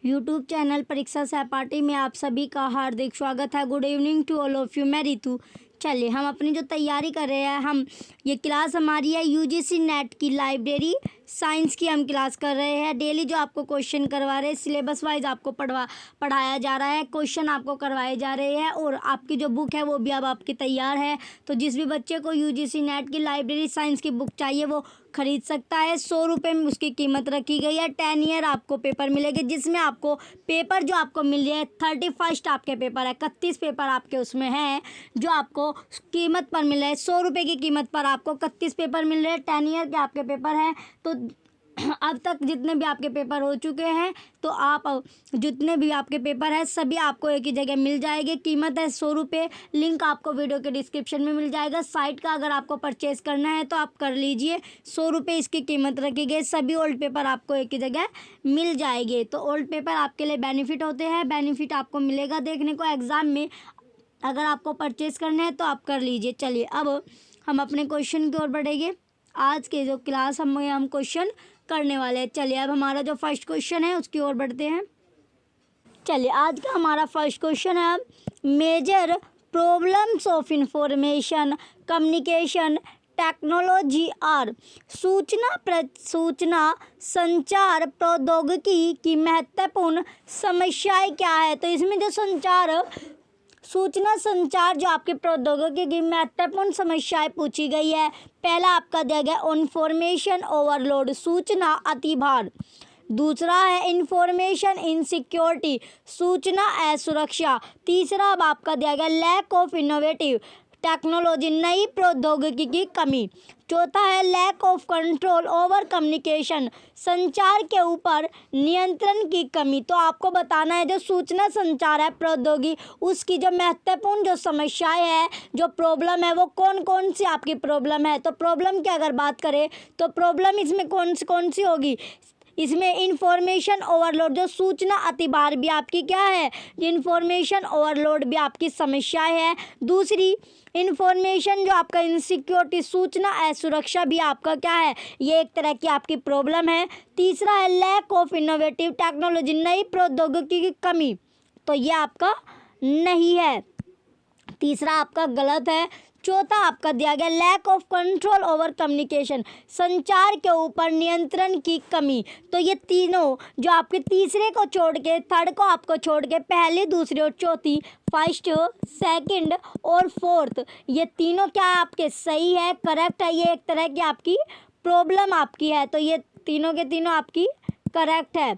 YouTube channel परीक्षा सहपाठी में आप सभी का हार्दिक स्वागत है। Good evening to all of you. मैं रितु। चलिए हम अपनी जो तैयारी कर रहे हैं, ये क्लास हमारी है यूजीसी नेट की लाइब्रेरी साइंस की हम क्लास कर रहे हैं। डेली जो आपको क्वेश्चन करवा रहे हैं, सिलेबस वाइज आपको पढ़ाया जा रहा है, क्वेश्चन आपको करवाए जा रहे हैं और आपकी जो बुक है वो भी अब आपकी तैयार है। तो जिस भी बच्चे को यूजीसी नेट की लाइब्रेरी साइंस की बुक चाहिए वो खरीद सकता है। 100 रुपये में उसकी कीमत रखी गई है। 10 ईयर आपको पेपर मिलेंगे, जिसमें आपको पेपर जो आपको मिल रहे हैं 31 आपके पेपर है, 31 पेपर आपके उसमें हैं जो आपको कीमत पर मिल रहे हैं। 100 रुपये की कीमत पर आपको 31 पेपर मिल रहे हैं। 10 ईयर के आपके पेपर हैं। तो अब तक जितने भी आपके पेपर हो चुके हैं, तो आप जितने भी आपके पेपर हैं सभी आपको एक ही जगह मिल जाएंगे। कीमत है 100 रुपये। लिंक आपको वीडियो के डिस्क्रिप्शन में मिल जाएगा। साइट का अगर आपको परचेज करना है तो आप कर लीजिए। 100 रुपये इसकी कीमत रखी गई। सभी ओल्ड पेपर आपको एक ही जगह मिल जाएंगे। तो ओल्ड पेपर आपके लिए बेनिफिट होते हैं। बेनिफिट आपको मिलेगा देखने को एग्ज़ाम में। अगर आपको परचेज़ करना है तो आप कर लीजिए। चलिए अब हम अपने क्वेश्चन की ओर बढ़ेंगे। आज के जो क्लास हम क्वेश्चन करने वाले हैं। चलिए अब हमारा जो फर्स्ट क्वेश्चन है उसकी ओर बढ़ते हैं। चलिए आज का हमारा फर्स्ट क्वेश्चन है major problems of information communication technology और सूचना संचार प्रौद्योगिकी की महत्वपूर्ण समस्याएं क्या है। तो इसमें जो सूचना संचार जो आपकी प्रौद्योगिकी की महत्वपूर्ण समस्याएं पूछी गई है। पहला आपका दिया गया इंफॉर्मेशन ओवरलोड, सूचना अतिभार। दूसरा है इंफॉर्मेशन इनसिक्योरिटी, सूचना असुरक्षा। तीसरा अब आपका दिया गया लैक ऑफ इनोवेटिव टेक्नोलॉजी, नई प्रौद्योगिकी की कमी। चौथा है lack of control over communication, संचार के ऊपर नियंत्रण की कमी। तो आपको बताना है जो सूचना संचार है प्रौद्योगिकी, उसकी जो महत्वपूर्ण जो समस्याएं है, जो प्रॉब्लम है, वो कौन कौन सी आपकी प्रॉब्लम है। तो प्रॉब्लम की अगर बात करें तो प्रॉब्लम इसमें कौन सी होगी। इसमें इंफॉर्मेशन ओवरलोड, जो सूचना अतिभार भी आपकी क्या है, इंफॉर्मेशन ओवरलोड भी आपकी समस्याएं है। दूसरी इंफॉर्मेशन जो आपका इनसिक्योरिटी, सूचना असुरक्षा भी आपका क्या है, ये एक तरह की आपकी प्रॉब्लम है। तीसरा है लैक ऑफ इनोवेटिव टेक्नोलॉजी, नई प्रौद्योगिकी की कमी। तो ये आपका नहीं है, तीसरा आपका गलत है। चौथा आपका दिया गया lack of control over communication, संचार के ऊपर नियंत्रण की कमी। तो ये तीनों जो आपके तीसरे को छोड़ के, थर्ड को आपको छोड़ के, पहली दूसरी और चौथी, फर्स्ट सेकंड और फोर्थ, ये तीनों क्या आपके सही है, करेक्ट है। ये एक तरह की आपकी प्रॉब्लम आपकी है। तो ये तीनों के तीनों आपकी करेक्ट है,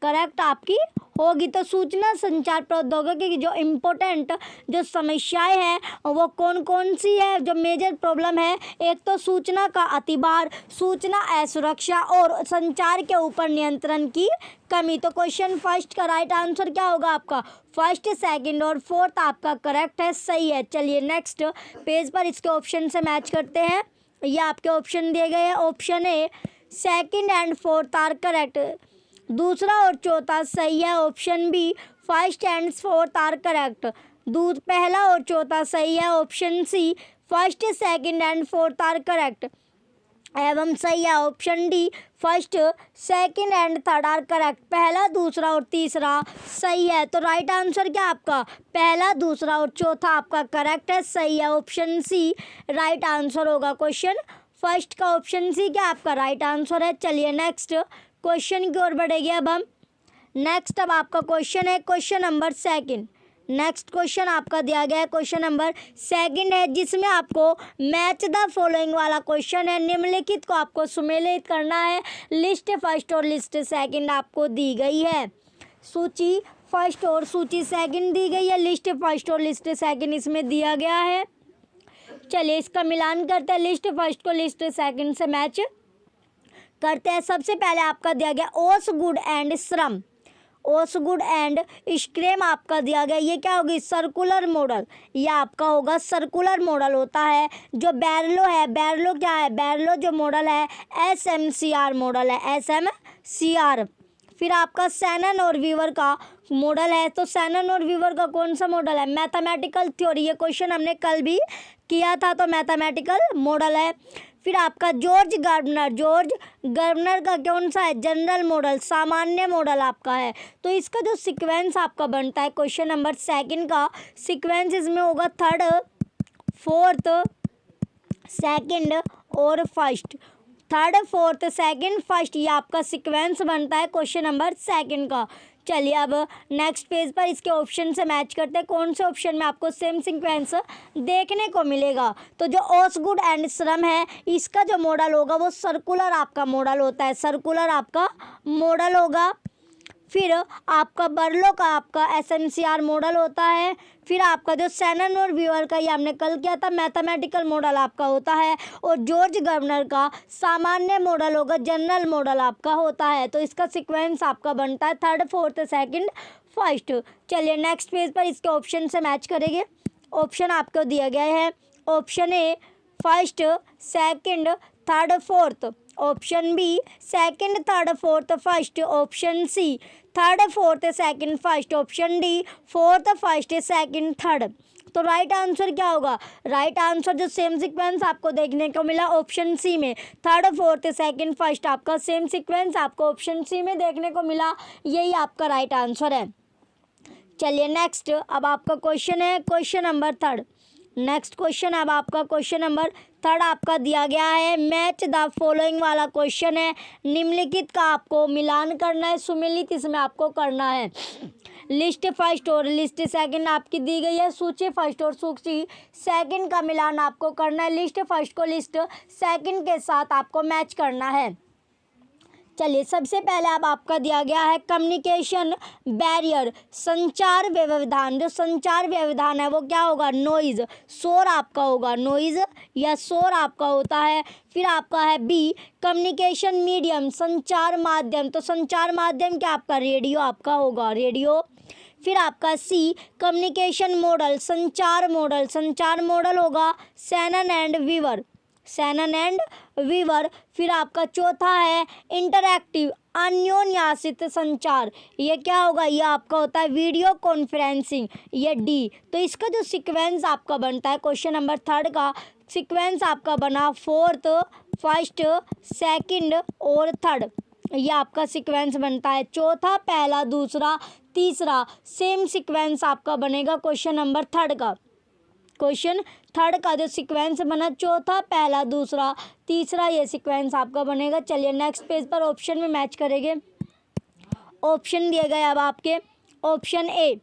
करेक्ट आपकी होगी। तो सूचना संचार प्रौद्योगिकी की जो इम्पोर्टेंट जो समस्याएं हैं वो कौन कौन सी है, जो मेजर प्रॉब्लम है। एक तो सूचना का अतिभार, सूचना असुरक्षा और संचार के ऊपर नियंत्रण की कमी। तो क्वेश्चन फर्स्ट का राइट आंसर क्या होगा आपका, फर्स्ट सेकंड और फोर्थ आपका करेक्ट है, सही है। चलिए नेक्स्ट पेज पर इसके ऑप्शन से मैच करते हैं। ये आपके ऑप्शन दिए गए हैं। Option A second and fourth are correct, दूसरा और चौथा सही है। Option B first and fourth are correct, पहला और चौथा सही है। Option C first second and fourth are correct एवं सही है। Option D first second and third are correct, पहला दूसरा और तीसरा सही है। तो राइट आंसर क्या आपका, पहला दूसरा और चौथा आपका करेक्ट है, सही है। ऑप्शन सी राइट आंसर होगा। क्वेश्चन फर्स्ट का ऑप्शन सी क्या आपका राइट आंसर है। चलिए नेक्स्ट क्वेश्चन की ओर बढ़ेंगे अब हम। नेक्स्ट अब आपका क्वेश्चन है question number second. Next question आपका दिया गया है क्वेश्चन नंबर सेकंड है, जिसमें आपको मैच द फॉलोइंग वाला क्वेश्चन है। निम्नलिखित को आपको सुमेलित करना है। लिस्ट फर्स्ट और लिस्ट सेकंड आपको दी गई है। सूची फर्स्ट और सूची सेकंड दी गई है। लिस्ट फर्स्ट और लिस्ट सेकंड इसमें दिया गया है। चलिए इसका मिलान करते हैं, लिस्ट फर्स्ट को लिस्ट सेकंड से मैच करते हैं। सबसे पहले आपका दिया गया ओसगुड एंड श्रम, ओसगुड एंड स्क्रेम आपका दिया गया। ये क्या होगी, सर्कुलर मॉडल। ये आपका होगा सर्कुलर मॉडल होता है। जो बैरलो है, बैरलो क्या है, बैरलो जो मॉडल है SMCR मॉडल है, SMCR। फिर आपका सैनन और वीवर का मॉडल है। तो सैनन और वीवर का कौन सा मॉडल है, मैथमेटिकल थ्योरी। ये क्वेश्चन हमने कल भी किया था, तो मैथमेटिकल मॉडल है। फिर आपका जॉर्ज गर्वनर का कौन सा है, जनरल मॉडल, सामान्य मॉडल आपका है। तो इसका जो सीक्वेंस आपका बनता है क्वेश्चन नंबर सेकंड का सीक्वेंस इसमें होगा थर्ड, फोर्थ, सेकंड और first. Third, fourth, second, first, ये आपका सीक्वेंस बनता है क्वेश्चन नंबर सेकंड का। चलिए अब नेक्स्ट पेज पर इसके ऑप्शन से मैच करते हैं, कौन से ऑप्शन में आपको सेम सीक्वेंस देखने को मिलेगा। तो जो ओसगुड एंड श्रम है, इसका जो मॉडल होगा वो सर्कुलर आपका मॉडल होता है, सर्कुलर आपका मॉडल होगा। फिर आपका बर्लो का आपका एसएमसीआर मॉडल होता है। फिर आपका जो शैनन और व्यूअर का, ये हमने कल किया था, मैथमेटिकल मॉडल आपका होता है। और जॉर्ज गर्वनर का सामान्य मॉडल होगा, जनरल मॉडल आपका होता है। तो इसका सीक्वेंस आपका बनता है थर्ड, फोर्थ, सेकंड, फर्स्ट। चलिए नेक्स्ट पेज पर इसके ऑप्शन से मैच करेंगे। ऑप्शन आपको दिया गया है, option A first, second, third, fourth. Option B second, third, fourth, first. Option C third, fourth, second, first. Option D fourth, first, second, third. तो राइट आंसर क्या होगा, राइट आंसर जो सेम सीक्वेंस आपको देखने को मिला ऑप्शन सी में, third, fourth, second, first, आपका सेम सीक्वेंस आपको ऑप्शन सी में देखने को मिला, यही आपका राइट आंसर है। चलिए नेक्स्ट अब आपका क्वेश्चन है question number third. Next question अब आपका क्वेश्चन नंबर थर्ड आपका दिया गया है, मैच द फॉलोइंग वाला क्वेश्चन है। निम्नलिखित का आपको मिलान करना है, सुमेलित इसमें आपको करना है। लिस्ट फर्स्ट और लिस्ट सेकंड आपकी दी गई है, सूची फर्स्ट और सूची सेकंड का मिलान आपको करना है। लिस्ट फर्स्ट को लिस्ट सेकंड के साथ आपको मैच करना है। चलिए सबसे पहले अब आपका दिया गया है कम्युनिकेशन बैरियर, संचार व्यवधान। जो संचार व्यवधान है वो क्या होगा, नॉइज, शोर आपका होगा, नॉइज या शोर आपका होता है। फिर आपका है बी कम्युनिकेशन मीडियम, संचार माध्यम। तो संचार माध्यम क्या आपका, रेडियो आपका होगा, रेडियो। फिर आपका सी कम्युनिकेशन मॉडल, संचार मॉडल, संचार मॉडल होगा Shannon and Weaver, Shannon and Weaver. फिर आपका चौथा है इंटरैक्टिव, अन्योन्यासित संचार, ये क्या होगा, ये आपका होता है वीडियो कॉन्फ्रेंसिंग, ये डी। तो इसका जो सीक्वेंस आपका बनता है क्वेश्चन नंबर थर्ड का सीक्वेंस आपका बना फोर्थ, फर्स्ट, सेकंड और थर्ड, ये आपका सीक्वेंस बनता है। चौथा, पहला, दूसरा, तीसरा, सेम सीक्वेंस आपका बनेगा क्वेश्चन नंबर थर्ड का। क्वेश्चन थर्ड का जो सीक्वेंस बना, चौथा, पहला, दूसरा, तीसरा, ये सीक्वेंस आपका बनेगा। चलिए नेक्स्ट पेज पर ऑप्शन में मैच करेंगे। ऑप्शन दिए गए अब आपके, ऑप्शन ए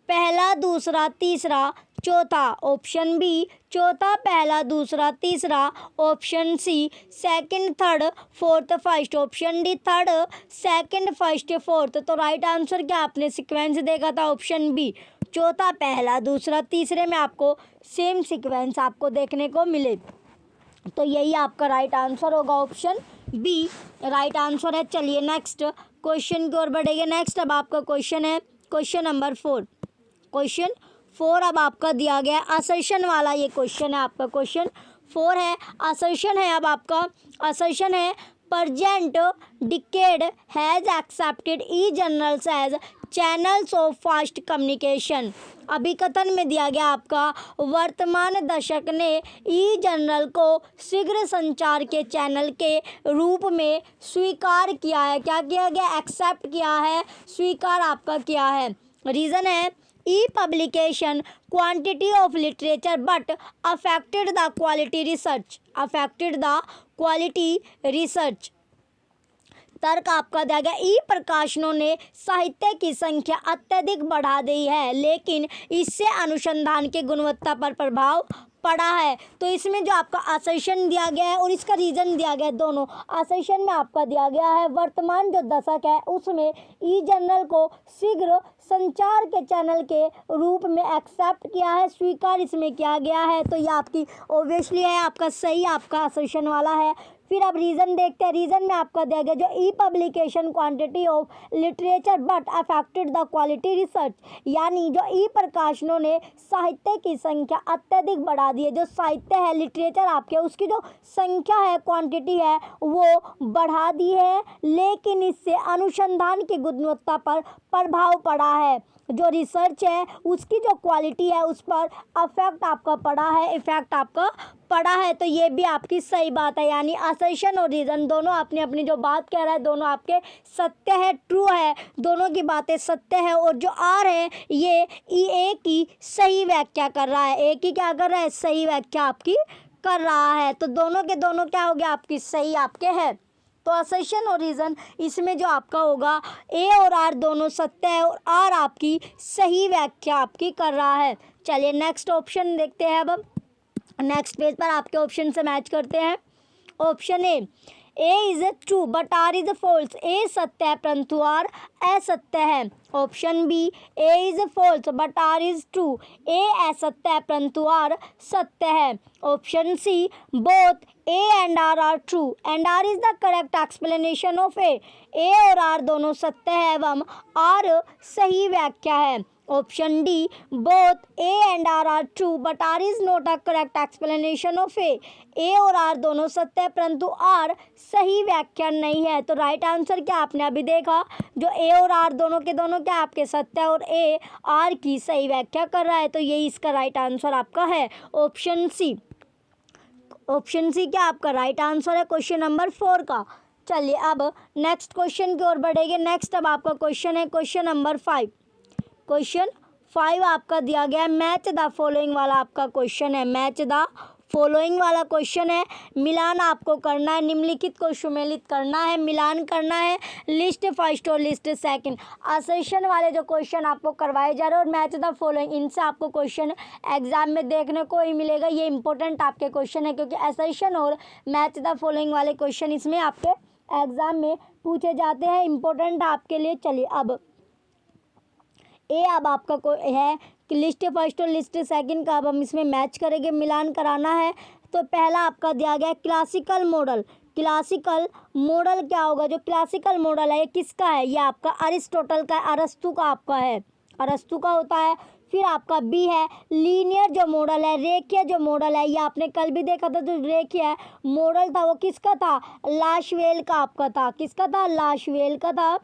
पहला, दूसरा, तीसरा, चौथा। ऑप्शन बी चौथा, पहला, दूसरा, तीसरा। Option C second, third, fourth, first. Option D third, second, first, fourth. तो राइट आंसर क्या आपने सीक्वेंस देखा था, ऑप्शन बी चौथा, पहला, दूसरा, तीसरे में आपको सेम सीक्वेंस आपको देखने को मिले। तो यही आपका राइट आंसर होगा, ऑप्शन बी राइट आंसर है। चलिए नेक्स्ट क्वेश्चन की ओर बढ़ेंगे। नेक्स्ट अब आपका क्वेश्चन है question number four. Question four अब आपका दिया गया असर्शन वाला ये क्वेश्चन है आपका, क्वेश्चन फोर है, असर्शन है। अब आपका असर्शन है present decade has accepted e-journals as channels of fast communication। अभिकथन में दिया गया आपका वर्तमान दशक ने ई जर्नल को शीघ्र संचार के चैनल के रूप में स्वीकार किया है। क्या किया गया, एक्सेप्ट किया है, स्वीकार आपका किया है। रीज़न है e publication quantity of literature but affected the quality research, affected the quality research. तर्क आपका दिया गया ई प्रकाशनों ने साहित्य की संख्या अत्यधिक बढ़ा दी है, लेकिन इससे अनुसंधान की गुणवत्ता पर प्रभाव पड़ा है। तो इसमें जो आपका असर्शन दिया गया है और इसका रीज़न दिया गया है, दोनों असर्शन में आपका दिया गया है वर्तमान जो दशक है उसमें ई जर्नल को शीघ्र संचार के चैनल के रूप में एक्सेप्ट किया है, स्वीकार इसमें किया गया है। तो ये आपकी ओब्वियसली है आपका सही आपका असर्शन वाला है। फिर अब रीज़न देखते हैं। रीज़न में आपका दिया गया जो e publication quantity of literature but affected the quality research, यानी जो ई प्रकाशनों ने साहित्य की संख्या अत्यधिक बढ़ा दी है। जो साहित्य है लिटरेचर आपके उसकी जो संख्या है क्वांटिटी है वो बढ़ा दी है, लेकिन इससे अनुसंधान की गुणवत्ता पर प्रभाव पड़ा है। जो रिसर्च है उसकी जो क्वालिटी है उस पर इफेक्ट आपका पड़ा है। तो ये भी आपकी सही बात है, यानी असर्शन और रीज़न दोनों अपनी अपनी जो बात कह रहा है दोनों आपके सत्य है, ट्रू है, दोनों की बातें सत्य है। और जो आर है ये एक ही सही व्याख्या कर रहा है, एक ही क्या कर रहा है, सही व्याख्या आपकी कर रहा है। तो दोनों के दोनों क्या हो गया, आपकी सही आपके है। तो असर्शन और रीज़न इसमें जो आपका होगा ए और आर दोनों सत्य है और आर आपकी सही व्याख्या आपकी कर रहा है। चलिए नेक्स्ट ऑप्शन देखते हैं। अब नेक्स्ट पेज पर आपके ऑप्शन से मैच करते हैं। Option A is true but R is false. A सत्य है परंतु आर असत्य है। Option B A is false but R is true. A असत्य है परंतु आर सत्य है। Option C both A and R true and R is the correct explanation of A. A और आर दोनों सत्य है एवं आर सही व्याख्या है। Option D both A and R true but R is not a correct explanation of A. A और R दोनों सत्य है परंतु आर सही व्याख्या नहीं है। तो राइट आंसर क्या आपने अभी देखा, जो ए और आर दोनों के दोनों क्या आपके सत्य है और ए आर की सही व्याख्या कर रहा है। तो यही इसका राइट आंसर आपका है ऑप्शन सी। ऑप्शन सी क्या आपका राइट आंसर है क्वेश्चन नंबर 4 का। चलिए अब नेक्स्ट क्वेश्चन की ओर बढ़ेंगे। नेक्स्ट अब आपका क्वेश्चन है क्वेश्चन नंबर 5। क्वेश्चन 5 आपका दिया गया है मैच द फॉलोइंग वाला आपका क्वेश्चन है। मैच द फॉलोइंग वाला क्वेश्चन है। मिलान आपको करना है, निम्नलिखित को सुमेलित करना है, मिलान करना है, लिस्ट फर्स्ट और लिस्ट सेकंड। असर्शन वाले जो क्वेश्चन आपको करवाए जा रहे हैं और मैच द फॉलोइंग, इनसे आपको क्वेश्चन एग्जाम में देखने को ही मिलेगा। ये इंपॉर्टेंट आपके क्वेश्चन है क्योंकि असर्शन और मैच द फॉलोइंग वाले क्वेश्चन इसमें आपके एग्जाम में पूछे जाते हैं, इंपॉर्टेंट आपके लिए। चलिए अब ए अब आपका है कि लिस्ट फर्स्ट और लिस्ट सेकंड का अब हम इसमें मैच करेंगे, मिलान कराना है। तो पहला आपका दिया गया क्लासिकल मॉडल। क्लासिकल मॉडल क्या होगा, जो क्लासिकल मॉडल है ये किसका है, ये आपका अरिस्टोटल का, अरस्तु का आपका है, अरस्तु का होता है। फिर आपका बी है लीनियर जो मॉडल है, रेखीय जो मॉडल है, ये आपने कल भी देखा था। जो रेखीय मॉडल था वो किसका था, लाशवेल का आपका था, किसका था, लाशवेल का था।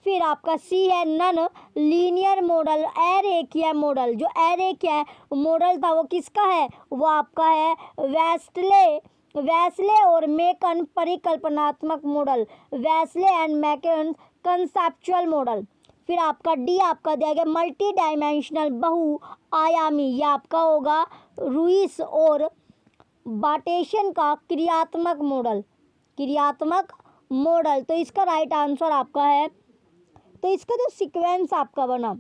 फिर आपका सी है नन लीनियर मॉडल, अरेखीय मॉडल। जो अरेखीय मॉडल था वो किसका है, वो आपका है वेस्ले और मेकन परिकल्पनात्मक model, Westley and MacLean conceptual model. फिर आपका डी आपका दिया गया मल्टी डायमेंशनल बहुआयामी, ये आपका होगा रुइस और बाटेशन का क्रियात्मक मॉडल। तो इसका राइट आंसर आपका है। तो इसका जो सीक्वेंस आपका बना,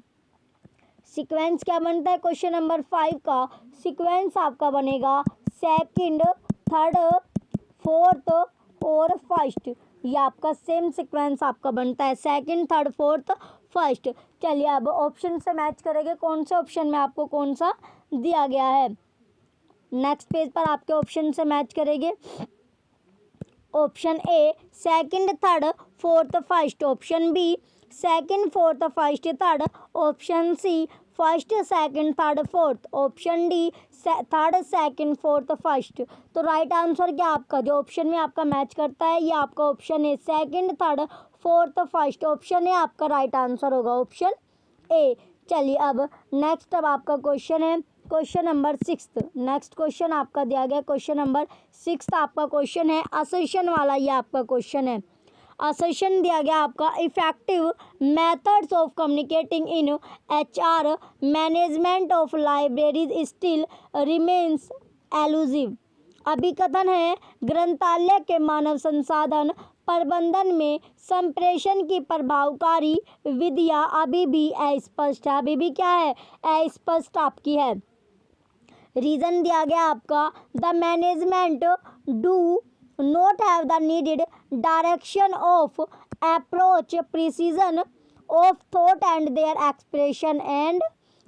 सीक्वेंस क्या बनता है क्वेश्चन नंबर 5 का, सीक्वेंस आपका बनेगा सेकंड, थर्ड, फोर्थ और फर्स्ट। ये आपका सेम सीक्वेंस आपका बनता है, सेकंड, थर्ड, फोर्थ, फर्स्ट। चलिए अब ऑप्शन से मैच करेंगे, कौन से ऑप्शन में आपको कौन सा दिया गया है। नेक्स्ट पेज पर आपके ऑप्शन से मैच करेंगे। Option A second, third, fourth, first. Option B second, fourth, first, third. Option C first, second, third, fourth. Option D third, second, fourth, first. तो राइट आंसर क्या आपका, जो ऑप्शन में आपका मैच करता है ये आपका ऑप्शन है second, third, fourth, first. Option A आपका राइट आंसर होगा, ऑप्शन ए। चलिए अब नेक्स्ट अब आपका क्वेश्चन है क्वेश्चन नंबर 6। नेक्स्ट क्वेश्चन आपका दिया गया क्वेश्चन नंबर 6 आपका क्वेश्चन है असर्शन वाला, ये आपका क्वेश्चन है। असर्शन दिया गया आपका effective methods of communicating in HR management of libraries still remains elusive. अभिकथन है ग्रंथालय के मानव संसाधन प्रबंधन में संप्रेषण की प्रभावकारी विधियाँ अभी भी अस्पष्ट है, अभी भी क्या है, अस्पष्ट आपकी है। रीजन दिया गया आपका the management do not have the needed direction of approach, precision of thought and their expression and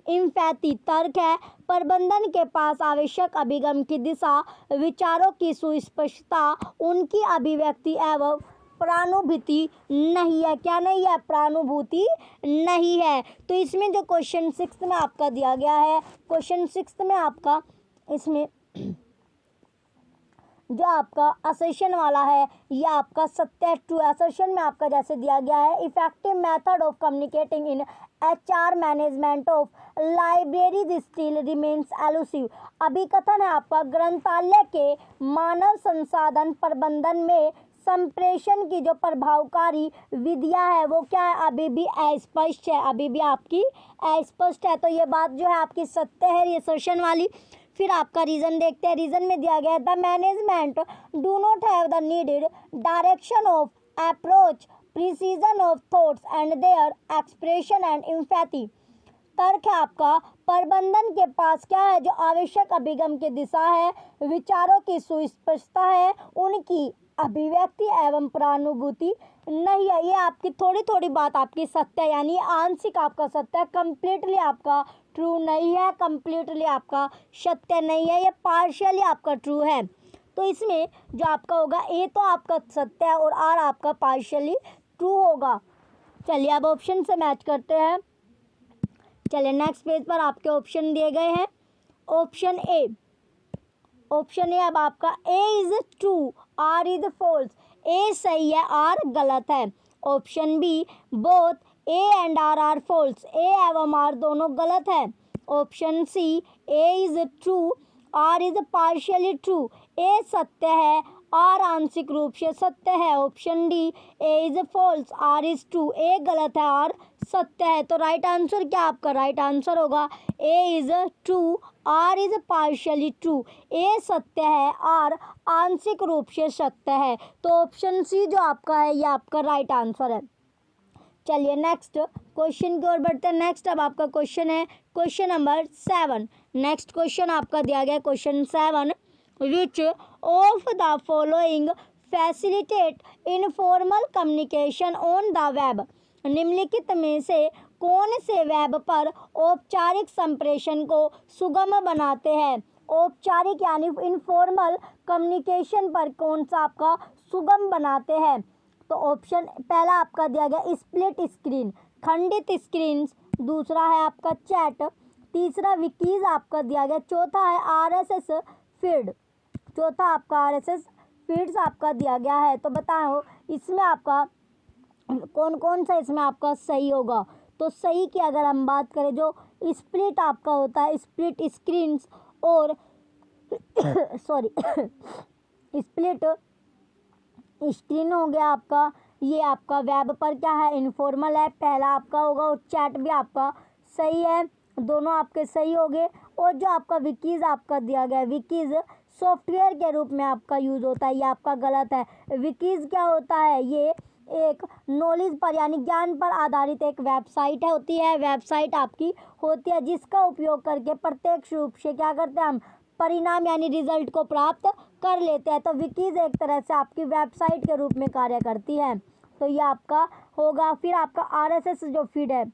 empathy। तर्क है प्रबंधन के पास आवश्यक अभिगम की दिशा, विचारों की सुस्पष्टता, उनकी अभिव्यक्ति एवं प्रानुभूति नहीं है। क्या नहीं है, प्रानुभूति नहीं है। तो इसमें जो क्वेश्चन 6 में आपका दिया गया है, क्वेश्चन 6 में आपका इसमें जो आपका असर्शन वाला है ये आपका सत्य है, ट्रू। असर्शन में आपका जैसे दिया गया है, effective method of communicating in HR management of library still remains elusive. अभिकथन है आपका ग्रंथालय के मानव संसाधन प्रबंधन में संप्रेषण की जो प्रभावकारी विधियां है वो क्या है, अभी भी अस्पष्ट है, अभी भी आपकी अस्पष्ट है। तो ये बात जो है आपकी सत्य है, ये असर्शन वाली। फिर आपका रीजन देखते हैं। रीजन में दिया गया है the management do not have the needed direction of approach, precision of thoughts and their expression and empathy. तर्क है आपका प्रबंधन के पास क्या है, जो आवश्यक अभिगम की दिशा है, विचारों की सुस्पष्टता है, उनकी अभिव्यक्ति एवं प्रानुभूति नहीं है। ये आपकी थोड़ी थोड़ी बात आपकी सत्य है, यानी आंशिक आपका सत्य है, कंप्लीटली आपका ट्रू नहीं है, कंप्लीटली आपका सत्य नहीं है, ये पार्शियली आपका ट्रू है। तो इसमें जो आपका होगा ए तो आपका सत्य है और आर आपका पार्शियली ट्रू होगा। चलिए अब ऑप्शन से मैच करते हैं। चलिए नेक्स्ट पेज पर आपके ऑप्शन दिए गए हैं। ऑप्शन ए अब आपका A is true, R is false. A सही है, आर गलत है। Option B both A and R false, A एवं आर दोनों गलत है। Option C A is true, R is partially true. A सत्य है, आर आंशिक रूप से सत्य है। Option D A is false, R is true. A गलत है, आर सत्य है। तो राइट आंसर क्या आपका राइट आंसर होगा, A is true, R is partially true. A सत्य है, आर आंशिक रूप से सत्य है। तो ऑप्शन सी जो आपका है ये आपका राइट आंसर है। चलिए नेक्स्ट क्वेश्चन की ओर बढ़ते हैं। नेक्स्ट अब आपका क्वेश्चन है क्वेश्चन नंबर 7। नेक्स्ट क्वेश्चन आपका दिया गया question 7, which of the following facilitate informal communication on the web. निम्नलिखित में से कौन से वेब पर औपचारिक संप्रेषण को सुगम बनाते हैं। औपचारिक यानी इनफॉर्मल कम्युनिकेशन पर कौन सा आपका सुगम बनाते हैं। तो ऑप्शन पहला आपका दिया गया स्प्लिट स्क्रीन, खंडित स्क्रीन। दूसरा है आपका चैट। तीसरा विकीज आपका दिया गया। चौथा है RSS फीड। चौथा आपका RSS फीड्स आपका दिया गया है। तो बताओ इसमें आपका कौन कौन सा इसमें आपका सही होगा। तो सही की अगर हम बात करें, जो स्प्लिट आपका होता है, स्प्लिट स्क्रीन्स और सॉरी स्प्लिट स्क्रीन हो गया आपका, ये आपका वेब पर क्या है इनफॉर्मल है, पहला आपका होगा। और चैट भी आपका सही है, दोनों आपके सही हो गए। और जो आपका विकीज आपका दिया गया है, विकीज सॉफ्टवेयर के रूप में आपका यूज़ होता है, ये आपका गलत है। विकीज क्या होता है, ये एक नॉलेज पर यानी ज्ञान पर आधारित एक वेबसाइट होती है। वेबसाइट आपकी होती है जिसका उपयोग करके प्रत्यक्ष रूप से क्या करते हैं हम परिणाम यानी रिजल्ट को प्राप्त कर लेते हैं। तो विकीज एक तरह से आपकी वेबसाइट के रूप में कार्य करती है। तो ये आपका होगा। फिर आपका RSS जो फीड है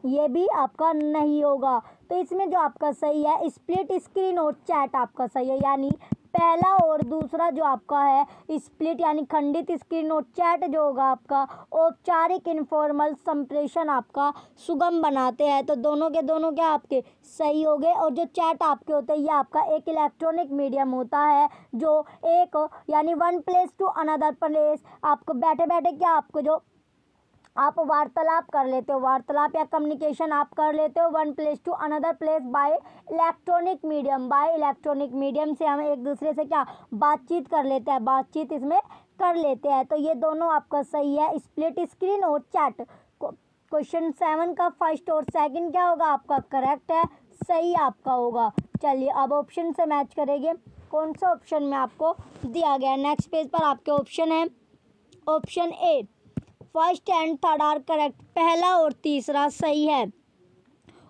ये भी आपका नहीं होगा। तो इसमें जो आपका सही है स्प्लिट स्क्रीन और चैट आपका सही है, यानी पहला और दूसरा जो आपका है स्प्लिट यानी खंडित स्क्रीन और चैट जो होगा आपका औपचारिक इनफॉर्मल संप्रेषण आपका सुगम बनाते हैं। तो दोनों के दोनों क्या आपके सही हो गए। और जो चैट आपके होते हैं ये आपका एक इलेक्ट्रॉनिक मीडियम होता है, जो एक यानी one place to another place आपको बैठे बैठे क्या आपको जो आप वार्तालाप कर लेते हो, वार्तालाप या कम्युनिकेशन आप कर लेते हो one place to another place by electronic medium. By electronic medium से हम एक दूसरे से क्या बातचीत कर लेते हैं, बातचीत इसमें कर लेते हैं। तो ये दोनों आपका सही है, स्प्लिट स्क्रीन और चैट। क्वेश्चन 7 का फर्स्ट और सेकंड क्या होगा आपका करेक्ट है, सही आपका होगा। चलिए अब ऑप्शन से मैच करेंगे कौन सा ऑप्शन में आपको दिया गया। नेक्स्ट पेज पर आपके ऑप्शन है option A first and third are correct, पहला और तीसरा सही है।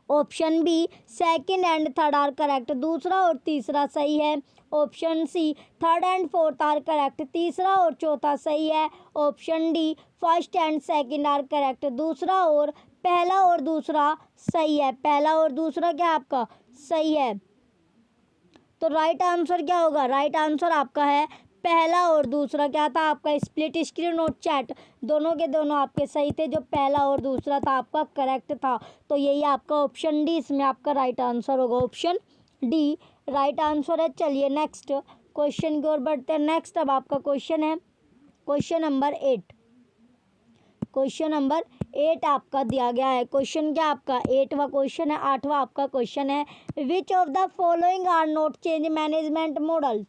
Option B second and third are correct, दूसरा और तीसरा सही है। Option C third and fourth are correct, तीसरा और चौथा सही है। Option D first and second are correct, दूसरा और पहला और दूसरा सही है। पहला और दूसरा क्या आपका सही है। तो राइट आंसर क्या होगा, राइट आंसर आपका है पहला और दूसरा। क्या था आपका स्प्लिट स्क्रीन और चैट दोनों के दोनों आपके सही थे, जो पहला और दूसरा था आपका करेक्ट था। तो यही आपका ऑप्शन डी इसमें आपका राइट आंसर होगा, ऑप्शन डी राइट आंसर है। चलिए नेक्स्ट क्वेश्चन की ओर बढ़ते हैं। नेक्स्ट अब आपका क्वेश्चन है क्वेश्चन नंबर 8। क्वेश्चन नंबर 8 आपका दिया गया है। क्वेश्चन क्या आपका 8वां क्वेश्चन है। 8वां आपका क्वेश्चन है, which of the following are not change management models.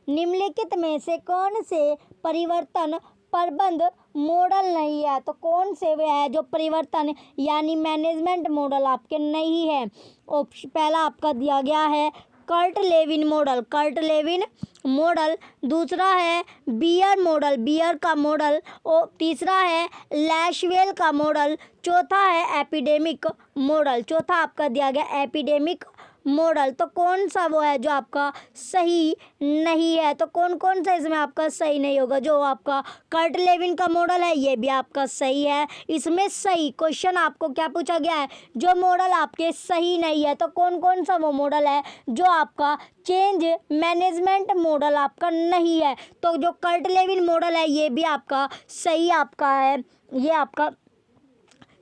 निम्नलिखित में से कौन से परिवर्तन प्रबंध मॉडल नहीं है। तो कौन से वे है जो परिवर्तन यानी मैनेजमेंट मॉडल आपके नहीं है। पहला आपका दिया गया है Kurt Lewin model, Kurt Lewin model. दूसरा है बियर मॉडल, बियर का मॉडल। और तीसरा है लैशवेल का मॉडल। चौथा है एपिडेमिक मॉडल, चौथा आपका दिया गया एपिडेमिक मॉडल। तो कौन सा वो है जो आपका सही नहीं है। तो कौन कौन सा इसमें आपका सही नहीं होगा। जो आपका कर्ट लेविन का मॉडल है ये भी आपका सही है। इसमें सही क्वेश्चन आपको क्या पूछा गया है, जो मॉडल आपके सही नहीं है। तो कौन कौन सा वो मॉडल है जो आपका चेंज मैनेजमेंट मॉडल आपका नहीं है। तो जो कर्ट लेविन मॉडल है ये भी आपका सही आपका है, ये आपका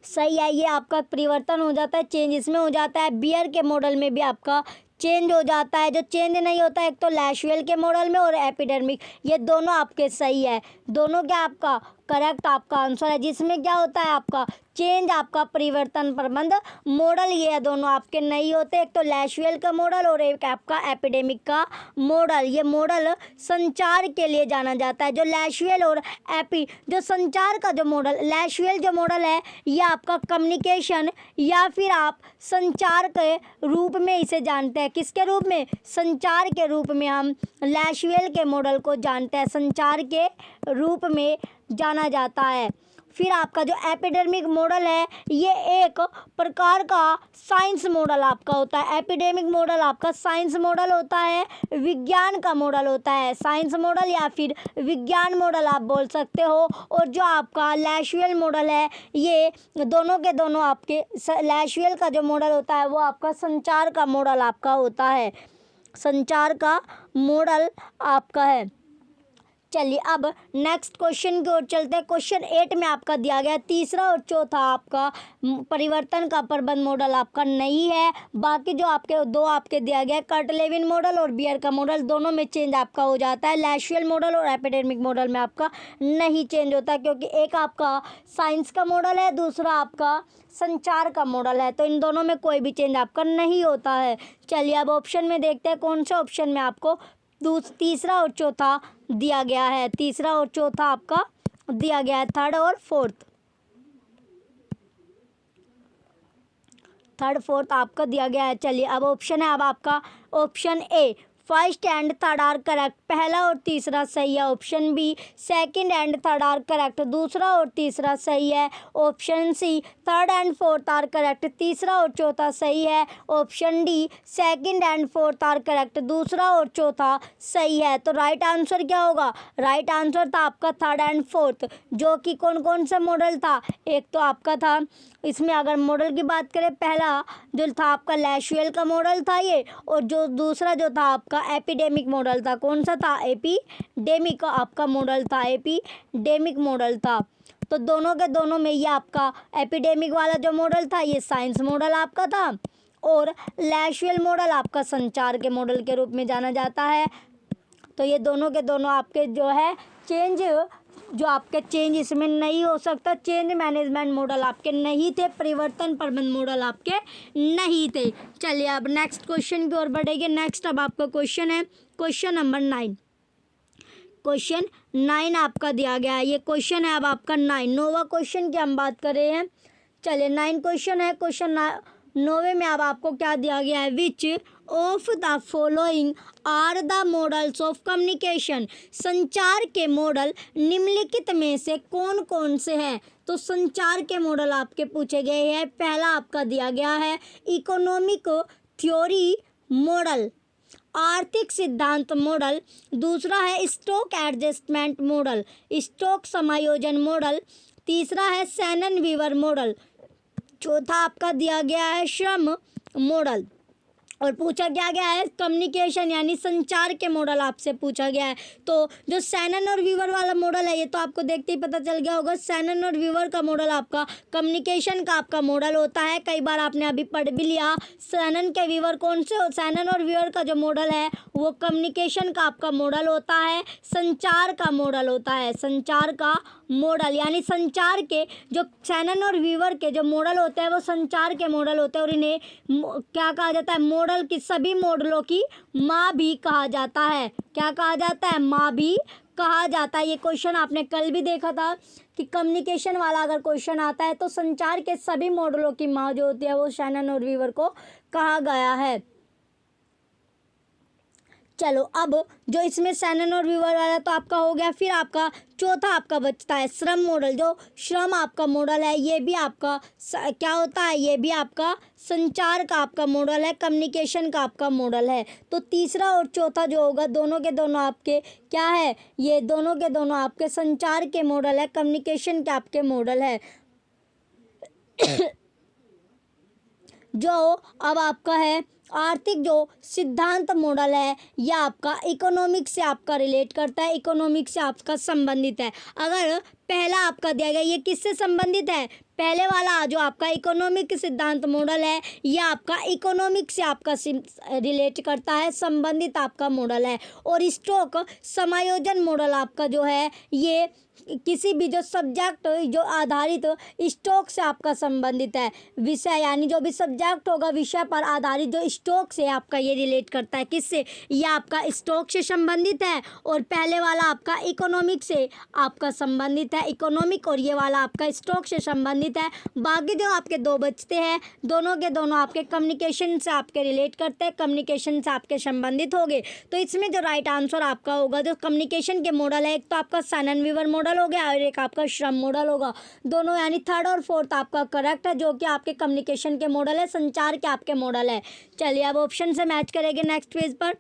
सही है। ये आपका परिवर्तन हो जाता है, चेंज इसमें हो जाता है। बियर के मॉडल में भी आपका चेंज हो जाता है। जो चेंज नहीं होता है एक तो लैशवेल के मॉडल में और एपिडर्मिक, ये दोनों आपके सही है। दोनों क्या आपका करेक्ट आपका आंसर है। जिसमें क्या होता है आपका चेंज आपका परिवर्तन प्रबंध मॉडल, ये दोनों आपके नहीं होते। एक तो लैशवेल का मॉडल और एक आपका एपिडेमिक का मॉडल। ये मॉडल संचार के लिए जाना जाता है। जो लैशवेल और एपी जो संचार का जो मॉडल, लैशवेल जो मॉडल है ये आपका कम्युनिकेशन या फिर आप संचार के रूप में इसे जानते हैं। किसके रूप में, संचार के रूप में हम लैशवेल के मॉडल को जानते हैं, संचार के रूप में जाना जाता है। फिर आपका जो एपिडेमिक मॉडल है ये एक प्रकार का साइंस मॉडल आपका होता है। एपिडेमिक मॉडल आपका साइंस मॉडल होता है, विज्ञान का मॉडल होता है। साइंस मॉडल या फिर विज्ञान मॉडल आप बोल सकते हो। और जो आपका लैशवेल मॉडल है ये दोनों के दोनों आपके, लैशवेल का जो मॉडल होता है वो आपका संचार का मॉडल आपका होता है, संचार का मॉडल आपका है। चलिए अब नेक्स्ट क्वेश्चन की ओर चलते हैं। क्वेश्चन 8 में आपका दिया गया तीसरा और चौथा आपका परिवर्तन का प्रबंध मॉडल आपका नहीं है। बाकी जो आपके दो आपके दिया गया कर्ट लेविन मॉडल और बियर का मॉडल, दोनों में चेंज आपका हो जाता है। लैशवेल मॉडल और एपिडेमिक मॉडल में आपका नहीं चेंज होता, क्योंकि एक आपका साइंस का मॉडल है, दूसरा आपका संचार का मॉडल है। तो इन दोनों में कोई भी चेंज आपका नहीं होता है। चलिए अब ऑप्शन में देखते हैं कौन सा ऑप्शन में आपको तीसरा और चौथा दिया गया है। तीसरा और चौथा आपका दिया गया है, थर्ड और फोर्थ, थर्ड फोर्थ आपका दिया गया है। चलिए अब ऑप्शन है अब आपका option A first and third are correct, पहला और तीसरा सही है। Option B second and third are correct, दूसरा और तीसरा सही है। Option C third and fourth are correct, तीसरा और चौथा सही है। Option D second and fourth are correct, दूसरा और चौथा सही है। तो राइट आंसर क्या होगा, राइट आंसर था आपका थर्ड एंड फोर्थ, जो कि कौन कौन सा मॉडल था। एक तो आपका था, इसमें अगर मॉडल की बात करें, पहला जो था आपका लैशवेल का मॉडल था ये, और जो दूसरा जो था आपका एपिडेमिक मॉडल था। कौन सा था, एपिडेमिक आपका मॉडल था, एपिडेमिक मॉडल था। तो दोनों के दोनों में ये आपका एपिडेमिक वाला जो मॉडल था ये साइंस मॉडल आपका था, और लैशवेल मॉडल आपका संचार के मॉडल के रूप में जाना जाता है। तो ये दोनों के दोनों आपके जो है चेंज, जो आपके चेंज इसमें नहीं हो सकता। चेंज मैनेजमेंट मॉडल आपके नहीं थे, परिवर्तन प्रबंध मॉडल आपके नहीं थे। चलिए अब नेक्स्ट क्वेश्चन की ओर बढ़ेंगे। नेक्स्ट अब आपका क्वेश्चन है क्वेश्चन नंबर 9। क्वेश्चन 9 आपका दिया गया है। ये क्वेश्चन है अब आपका 9, नौवां क्वेश्चन की हम बात कर रहे हैं। चलिए 9 क्वेश्चन है। क्वेश्चन 9वें में अब आपको क्या दिया गया है, which of the following are the models of communication. संचार के मॉडल निम्नलिखित में से कौन कौन से हैं। तो संचार के मॉडल आपके पूछे गए हैं। पहला आपका दिया गया है इकोनॉमिक थ्योरी मॉडल, आर्थिक सिद्धांत मॉडल। दूसरा है स्टॉक एडजस्टमेंट मॉडल, स्टॉक समायोजन मॉडल। तीसरा है शैनन वीवर मॉडल। चौथा आपका दिया गया है श्रम मॉडल। और पूछा क्या गया है, कम्युनिकेशन यानी संचार के मॉडल आपसे पूछा गया है। तो जो शैनन और वीवर वाला मॉडल है ये तो आपको देखते ही पता चल गया होगा। शैनन और वीवर का मॉडल आपका कम्युनिकेशन का आपका मॉडल होता है, कई बार आपने अभी पढ़ भी लिया। शैनन के वीवर कौन से, शैनन और वीवर का जो मॉडल है वो कम्युनिकेशन का आपका मॉडल होता है, संचार का मॉडल होता है, संचार का मॉडल यानी संचार के जो शैनन और वीवर के जो मॉडल होते हैं वो संचार के मॉडल होते हैं और इन्हें क्या कहा जाता है, मॉडल की सभी मॉडलों की माँ भी कहा जाता है। क्या कहा जाता है, माँ भी कहा जाता है। ये क्वेश्चन आपने कल भी देखा था कि कम्युनिकेशन वाला अगर क्वेश्चन आता है तो संचार के सभी मॉडलों की माँ जो होती है वो शैनन और वीवर को कहा गया है। चलो अब जो इसमें शैनन और वीवर वाला तो आपका हो गया। फिर आपका चौथा आपका बचता है श्रम मॉडल। जो श्रम आपका मॉडल है ये भी आपका क्या होता है, ये भी आपका संचार का आपका मॉडल है, कम्युनिकेशन का आपका मॉडल है। तो तीसरा और चौथा जो होगा दोनों के दोनों आपके क्या है, ये दोनों के दोनों आपके संचार के मॉडल है, कम्युनिकेशन के आपके मॉडल है। जो अब आपका है आर्थिक जो सिद्धांत मॉडल है यह आपका इकोनॉमिक से आपका रिलेट करता है, इकोनॉमिक से आपका संबंधित है। अगर पहला आपका दिया गया ये किससे संबंधित है, पहले वाला जो आपका इकोनॉमिक सिद्धांत मॉडल है यह आपका इकोनॉमिक से आपका रिलेट करता है, संबंधित आपका मॉडल है। और स्टॉक समायोजन मॉडल आपका जो है ये किसी भी जो सब्जेक्ट जो आधारित स्टॉक से आपका संबंधित है, विषय यानी जो भी सब्जेक्ट होगा विषय पर आधारित जो स्टॉक से आपका ये रिलेट करता है, किससे, ये आपका स्टॉक से संबंधित है। और पहले वाला आपका इकोनॉमिक से आपका संबंधित है, इकोनॉमिक, और ये वाला आपका स्टॉक से संबंधित है। बाकी जो आपके दो बचते हैं दोनों के दोनों आपके कम्युनिकेशन से आपके रिलेट करते हैं, कम्युनिकेशन से आपके संबंधित हो गए। तो इसमें जो राइट आंसर आपका होगा जो कम्युनिकेशन के मॉडल है, एक तो आपका शैनन वीवर मॉडल हो गया और एक आपका श्रम मॉडल होगा। दोनों यानी थर्ड और फोर्थ आपका करेक्ट है, जो कि आपके कम्युनिकेशन के मॉडल है, संचार के आपके मॉडल है। चलिए अब ऑप्शन से मैच करेंगे नेक्स्ट पेज पर।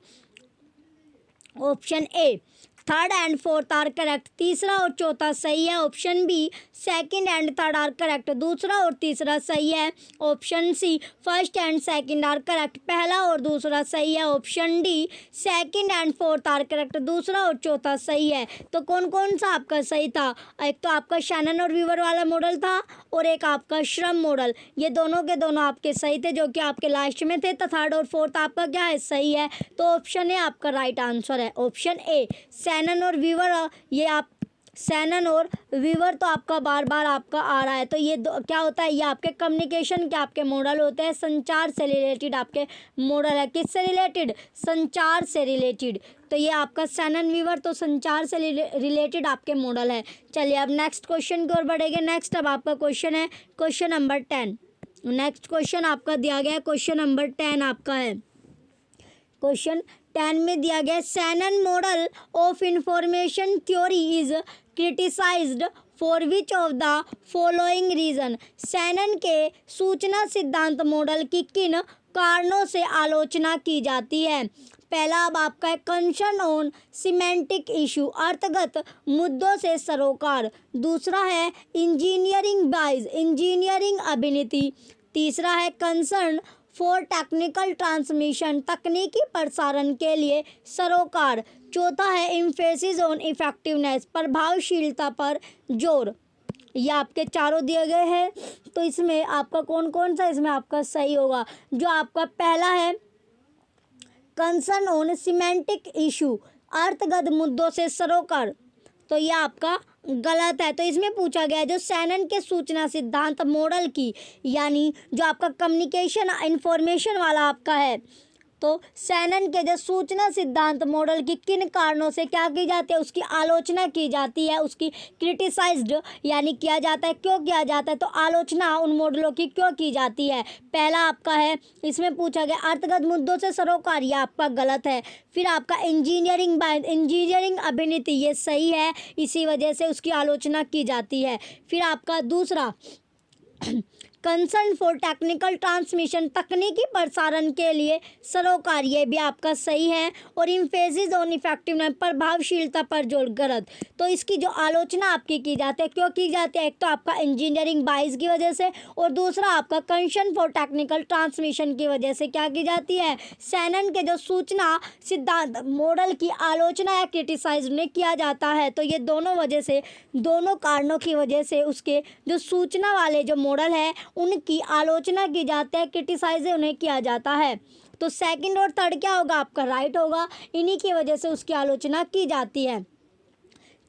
Option A third and fourth are correct, तीसरा और चौथा सही है। Option B second and third are correct, दूसरा और तीसरा सही है। Option C first and second are correct, पहला और दूसरा सही है। Option D second and fourth are correct, दूसरा और चौथा सही है। तो कौन कौन सा आपका सही था, एक तो आपका शैनन और वीवर वाला मॉडल था और एक आपका श्रम मॉडल, ये दोनों के दोनों आपके सही थे जो कि आपके लास्ट में थे। तो थर्ड और फोर्थ आपका क्या है, सही है। तो ऑप्शन ए आपका राइट आंसर है, ऑप्शन ए शैनन और वीवर। ये आप शैनन और वीवर तो आपका बार बार आपका आ रहा है। तो ये क्या होता है, ये आपके कम्युनिकेशन के आपके मॉडल होते हैं, संचार से रिलेटेड आपके मॉडल है। किससे रिलेटेड, संचार से रिलेटेड। तो ये आपका शैनन वीवर तो संचार से रिलेटेड आपके मॉडल है। चलिए अब नेक्स्ट क्वेश्चन की ओर बढ़ेंगे। नेक्स्ट अब आपका क्वेश्चन है क्वेश्चन नंबर 10। नेक्स्ट क्वेश्चन आपका दिया गया है क्वेश्चन नंबर 10 आपका है। क्वेश्चन 10 में दिया गया Shannon model of information theory is criticised for which of the following reason. शैनन के सूचना सिद्धांत मॉडल की किन कारणों से आलोचना की जाती है। पहला अब आपका है कंसर्न ऑन सिमेंटिक इशू, अर्थगत मुद्दों से सरोकार। दूसरा है इंजीनियरिंग बाइज, इंजीनियरिंग अभिनीति। तीसरा है कंसर्न फॉर टेक्निकल ट्रांसमिशन, तकनीकी प्रसारण के लिए सरोकार। चौथा है एम्फेसिस ऑन इफेक्टिवनेस, प्रभावशीलता पर जोर। ये आपके चारों दिए गए हैं। तो इसमें आपका कौन कौन सा इसमें आपका सही होगा, जो आपका पहला है कंसर्न ऑन सिमेंटिक इशू, अर्थगत मुद्दों से सरोकार, तो ये आपका गलत है। तो इसमें पूछा गया है जो शैनन के सूचना सिद्धांत मॉडल की यानी जो आपका कम्युनिकेशन इंफॉर्मेशन वाला आपका है, तो शैनन के जो सूचना सिद्धांत मॉडल की किन कारणों से क्या की जाती है, उसकी आलोचना की जाती है, उसकी क्रिटिसाइज्ड यानी किया जाता है, क्यों किया जाता है, तो आलोचना उन मॉडलों की क्यों की जाती है। पहला आपका है इसमें पूछा गया अर्थगत मुद्दों से सरोकार, यह आपका गलत है। फिर आपका इंजीनियरिंग अभिनीति, ये सही है, इसी वजह से उसकी आलोचना की जाती है। फिर आपका दूसरा कंसर्न फॉर टेक्निकल ट्रांसमिशन, तकनीकी प्रसारण के लिए सरोकार, ये भी आपका सही है। और इम्फेसिस ऑन इफेक्टिवनेस, प्रभावशीलता पर जोर, गलत। तो इसकी जो आलोचना आपकी की जाती है, क्यों की जाती है? एक तो आपका इंजीनियरिंग बाइस की वजह से, और दूसरा आपका कंसर्न फॉर टेक्निकल ट्रांसमिशन की वजह से क्या की जाती है? शैनन के जो सूचना सिद्धांत मॉडल की आलोचना या क्रिटिसाइज उन्हें किया जाता है। तो ये दोनों वजह से, दोनों कारणों की वजह से उसके जो सूचना वाले जो मॉडल है उनकी आलोचना की जाती है, क्रिटिसाइज उन्हें किया जाता है। तो सेकंड और थर्ड क्या होगा आपका? राइट होगा। इन्हीं की वजह से उसकी आलोचना की जाती है।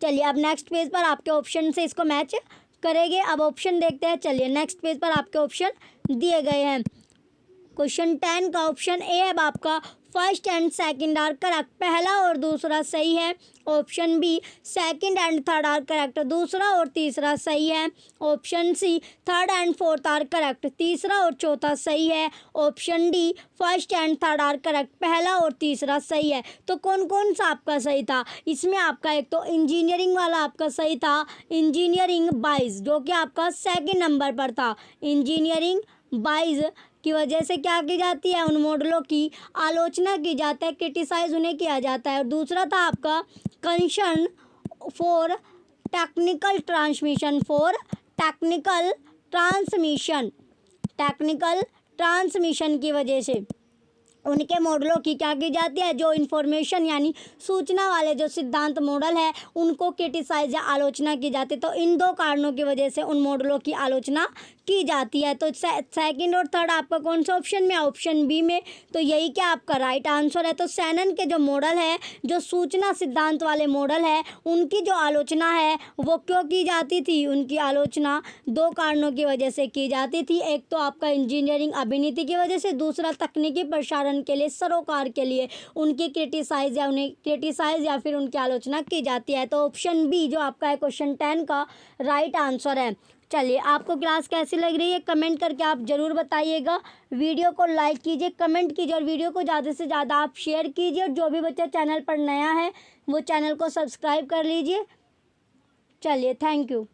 चलिए अब नेक्स्ट पेज पर आपके ऑप्शन से इसको मैच करेंगे। अब ऑप्शन देखते हैं। चलिए नेक्स्ट पेज पर आपके ऑप्शन दिए गए हैं। क्वेश्चन 10 का ऑप्शन ए है आपका first and second are correct, पहला और दूसरा सही है। Option B second and third are correct, दूसरा और तीसरा सही है। Option C third and fourth are correct, तीसरा और चौथा सही है। Option D first and third are correct, पहला और तीसरा सही है। तो कौन कौन सा आपका सही था इसमें? आपका एक तो इंजीनियरिंग वाला आपका सही था, इंजीनियरिंग बाइस, जो कि आपका सेकंड नंबर पर था। इंजीनियरिंग बाइस की वजह से क्या की जाती है? उन मॉडलों की आलोचना की जाती है, क्रिटिसाइज उन्हें किया जाता है। और दूसरा था आपका concern for technical transmission, for technical transmission, technical transmission की वजह से उनके मॉडलों की क्या की जाती है? जो इन्फॉर्मेशन यानी सूचना वाले जो सिद्धांत मॉडल है उनको क्रिटिसाइज या आलोचना की जाती है। तो इन दो कारणों की वजह से उन मॉडलों की आलोचना की जाती है। तो सेकंड और थर्ड आपका कौन सा ऑप्शन में? ऑप्शन बी में। तो यही क्या आपका राइट आंसर है। तो शैनन के जो मॉडल है, जो सूचना सिद्धांत वाले मॉडल है, उनकी जो आलोचना है वो क्यों की जाती थी? उनकी आलोचना दो कारणों की वजह से की जाती थी। एक तो आपका इंजीनियरिंग अभिनीति की वजह से, दूसरा तकनीकी प्रसारण के लिए, सरोकार के लिए उनकी क्रिटिसाइज या उन्हें क्रिटिसाइज या फिर उनकी आलोचना की जाती है। तो ऑप्शन बी जो आपका है क्वेश्चन 10 का राइट आंसर है। चलिए आपको क्लास कैसी लग रही है कमेंट करके आप ज़रूर बताइएगा। वीडियो को लाइक कीजिए, कमेंट कीजिए और वीडियो को ज़्यादा से ज़्यादा आप शेयर कीजिए। और जो भी बच्चा चैनल पर नया है वो चैनल को सब्सक्राइब कर लीजिए। चलिए थैंक यू।